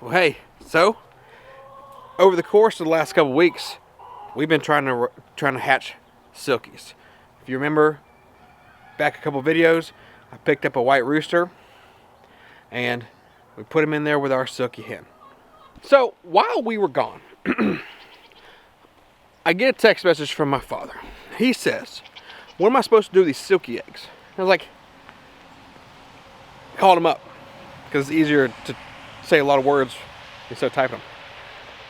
Well, hey, so over the course of the last couple weeks, we've been trying to hatch silkies. If you remember back a couple videos, I picked up a white rooster and we put him in there with our silky hen. So while we were gone, I get a text message from my father. He says, "What am I supposed to do with these silky eggs?" I was like, called him up because it's easier to say a lot of words instead of typing them.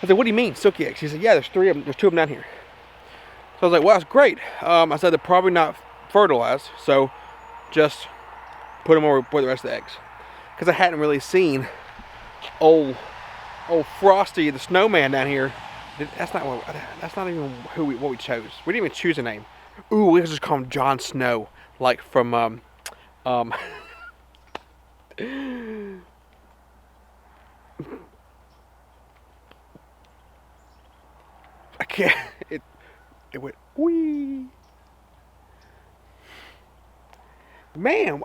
I said, "What do you mean, silky eggs?" He said, "Yeah, there's 3 of them. There's 2 of them down here." So I was like, "Well, that's great." I said, "They're probably not fertilized, so just put them over with the rest of the eggs." Because I hadn't really seen old Frosty the Snowman down here. That's not even what we chose. We didn't even choose a name. Ooh, we just call him Jon Snow, like from I can't. It went wee. Man,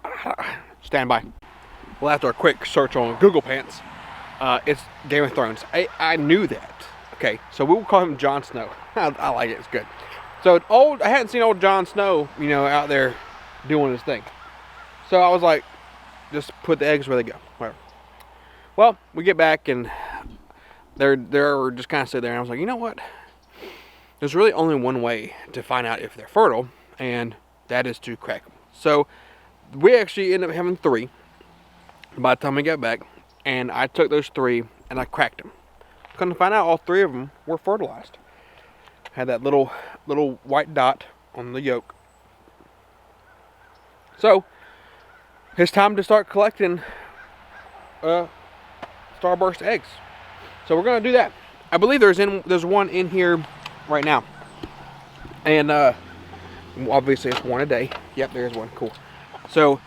stand by. Well, after a quick search on Google Pants, it's Game of Thrones. I knew that. Okay, so we will call him Jon Snow. I like it. It's good. So I hadn't seen old Jon Snow, out there doing his thing. So I was like, just put the eggs where they go. Whatever. Well, we get back and they're just kind of sit there, and I was like, you know what? There's really only one way to find out if they're fertile, and that is to crack them. So we actually ended up having 3 by the time we got back, and I took those 3 and I cracked them. Come to find out, all 3 of them were fertilized. Had that little white dot on the yolk. So it's time to start collecting starburst eggs. So we're gonna do that. I believe there's one in here right now, and obviously it's 1 a day. Yep, there's one. Cool. So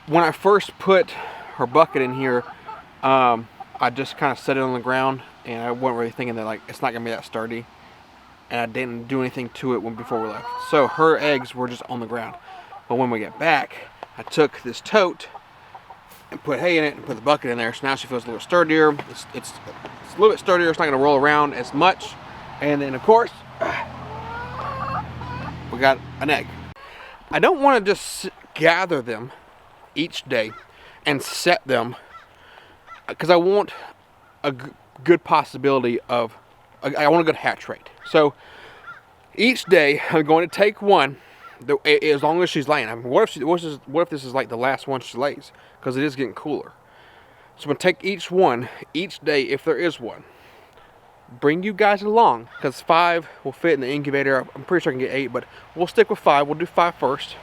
when I first put her bucket in here, I just kind of set it on the ground, and I wasn't really thinking that like it's not gonna be that sturdy, and I didn't do anything to it before we left. So her eggs were just on the ground. But when we get back, I took this tote and put hay in it and put the bucket in there. So now she feels a little sturdier. It's a little bit sturdier. It's not gonna roll around as much. And then of course, we got an egg. I don't want to just gather them each day and set them, because I want a good possibility of, I want a good hatch rate. So each day I'm going to take one, as long as she's laying. I mean, what if this is like the last one she lays? Because it is getting cooler. So I'm going to take each one each day if there is one. Bring you guys along, because 5 will fit in the incubator. I'm pretty sure I can get 8, but we'll stick with 5. We'll do 5 first.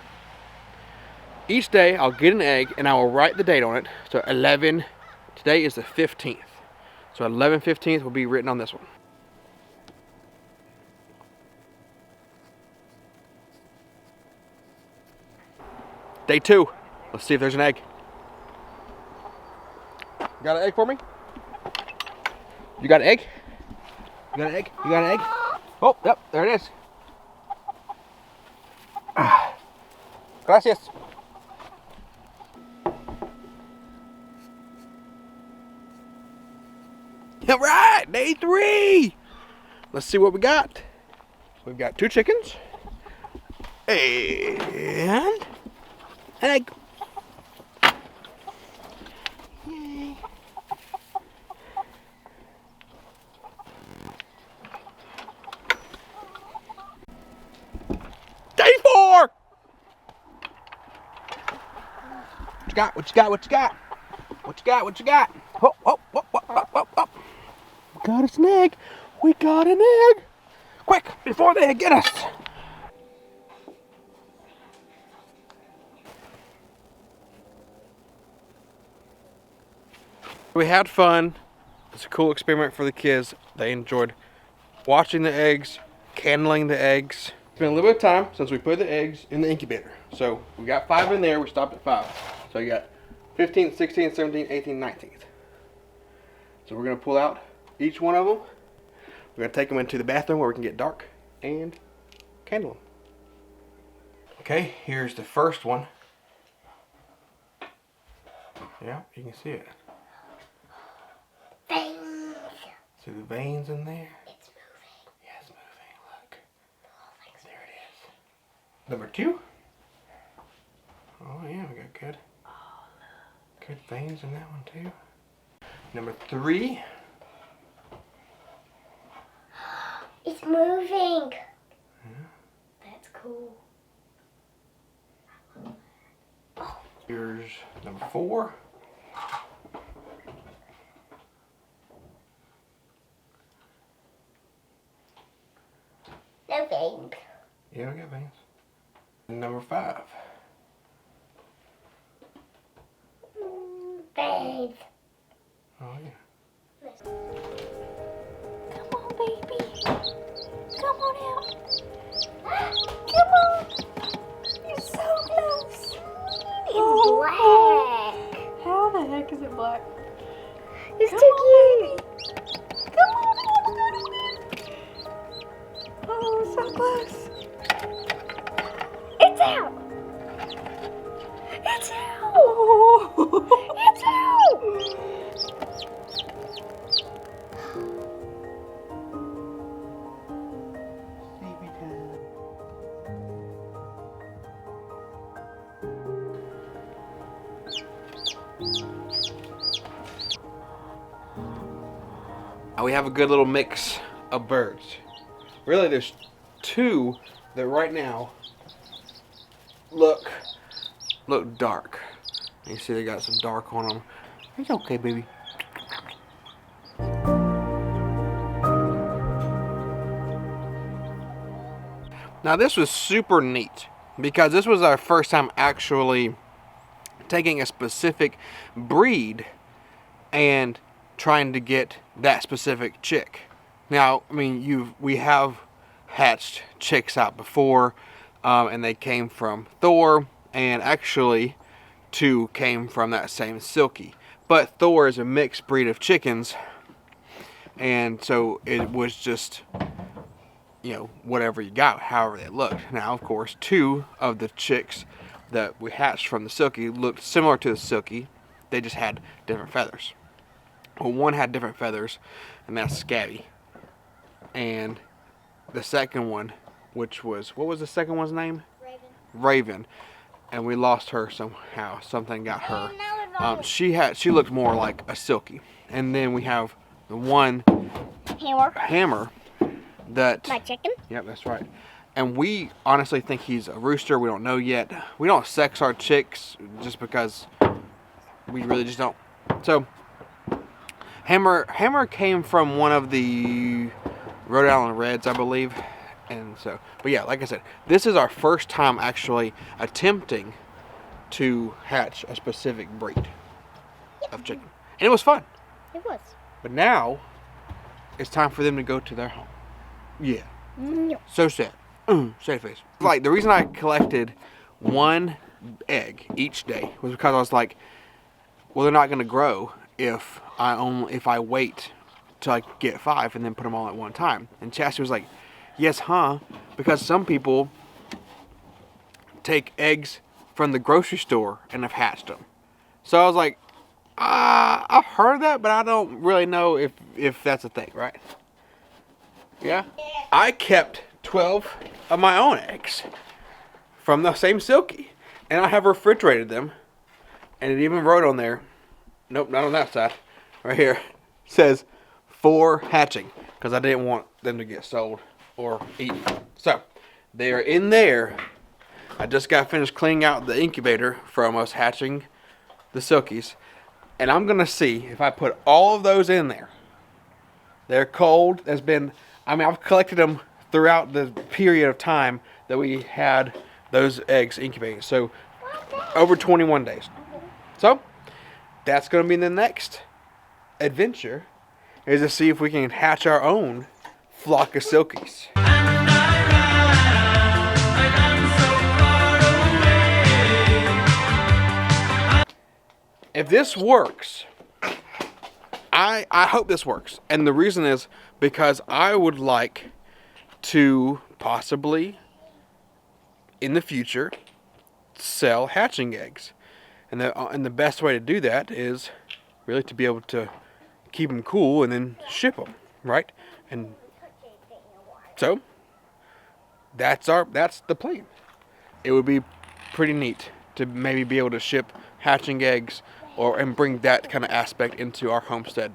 Each day I'll get an egg and I will write the date on it. So 11, today is the 15th. So 11/15 will be written on this one. Day 2. Let's see if there's an egg. You got an egg for me? You got an egg? You got an egg? You got an egg? Oh, yep, there it is. Gracias. All right, day 3. Let's see what we got. We've got 2 chickens and an egg. Yay. Day 4. What you got? What you got? What you got? What you got? What you got? Oh, oh, oh, oh, oh, oh, oh. We got us an egg. We got an egg. Quick, before they get us. We had fun. It's a cool experiment for the kids. They enjoyed watching the eggs, candling the eggs. It's been a little bit of time since we put the eggs in the incubator. So we got 5 in there. We stopped at 5. So you got 15th, 16th, 17th, 18th, 19th. So we're going to pull out each one of them. We're going to take them into the bathroom where we can get dark and candle them. Okay, here's the first one. Yeah, you can see it. See the veins in there? It's moving. Yeah, it's moving. Look. There it is. Number 2. Oh yeah, we got good. Oh, look. Good veins in that one too. Number 3. It's moving. Yeah. That's cool. Oh. Here's number 4. No veins. Yeah, we got veins. And number 5. Veins. Oh yeah. Come on, baby. Come on out. Come on. You're so close. It's black. How the heck is it black? It's too cute. Come on. Oh, so close. It's out. It's out. Oh. It's out. Baby time. We have a good little mix of birds. Really, there's 2 that right now look dark. You see they got some dark on them. It's okay, baby. Now this was super neat because this was our first time actually taking a specific breed and trying to get that specific chick. Now, I mean, we have hatched chicks out before, and they came from Thor, and actually 2 came from that same Silkie. But Thor is a mixed breed of chickens, and so it was just, you know, whatever you got, however they looked. Now, of course, 2 of the chicks that we hatched from the Silkie looked similar to the Silkie. They just had different feathers. Well, 1 had different feathers, and that's Scabby. And the second one, which was, what was the second one's name? Raven. And we lost her somehow. Something got her. She looked more like a Silkie. And then we have the one Hammer that. My chicken? Yep, that's right. And we honestly think he's a rooster. We don't know yet. We don't sex our chicks just because we really just don't. So Hammer came from one of the Rhode Island Reds, I believe. And so, but yeah, like I said, this is our first time actually attempting to hatch a specific breed of chicken. And it was fun. It was. But now, it's time for them to go to their home. Yeah. No. So sad. Sad face. Like, the reason I collected 1 egg each day was because I was like, well, they're not going to grow if I wait till I get 5 and then put them all at one time. And Chastity was like, yes, huh? Because some people take eggs from the grocery store and have hatched them. So I was like, I've heard that, but I don't really know if that's a thing, right? Yeah? I kept 12 of my own eggs from the same Silkie. And I have refrigerated them. And it even wrote on there, nope, not on that side, right here, says for hatching. Because I didn't want them to get sold or eaten. So, they are in there. I just got finished cleaning out the incubator from us hatching the Silkies. And I'm going to see if I put all of those in there. They're cold. I've collected them throughout the period of time that we had those eggs incubating. So, over 21 days. So, that's going to be the next adventure, is to see if we can hatch our own flock of Silkies. If this works, I hope this works. And the reason is because I would like to possibly, in the future, sell hatching eggs. And the best way to do that is really to be able to keep them cool and then ship them. right? And so that's the plan. It would be pretty neat to maybe be able to ship hatching eggs and bring that kind of aspect into our homestead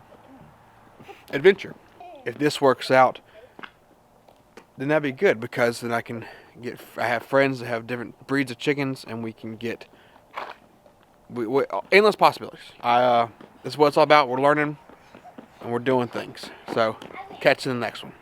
adventure. If this works out, then that'd be good, because then I have friends that have different breeds of chickens, and we can get endless possibilities. This is what it's all about. We're learning and we're doing things. So catch you in the next one.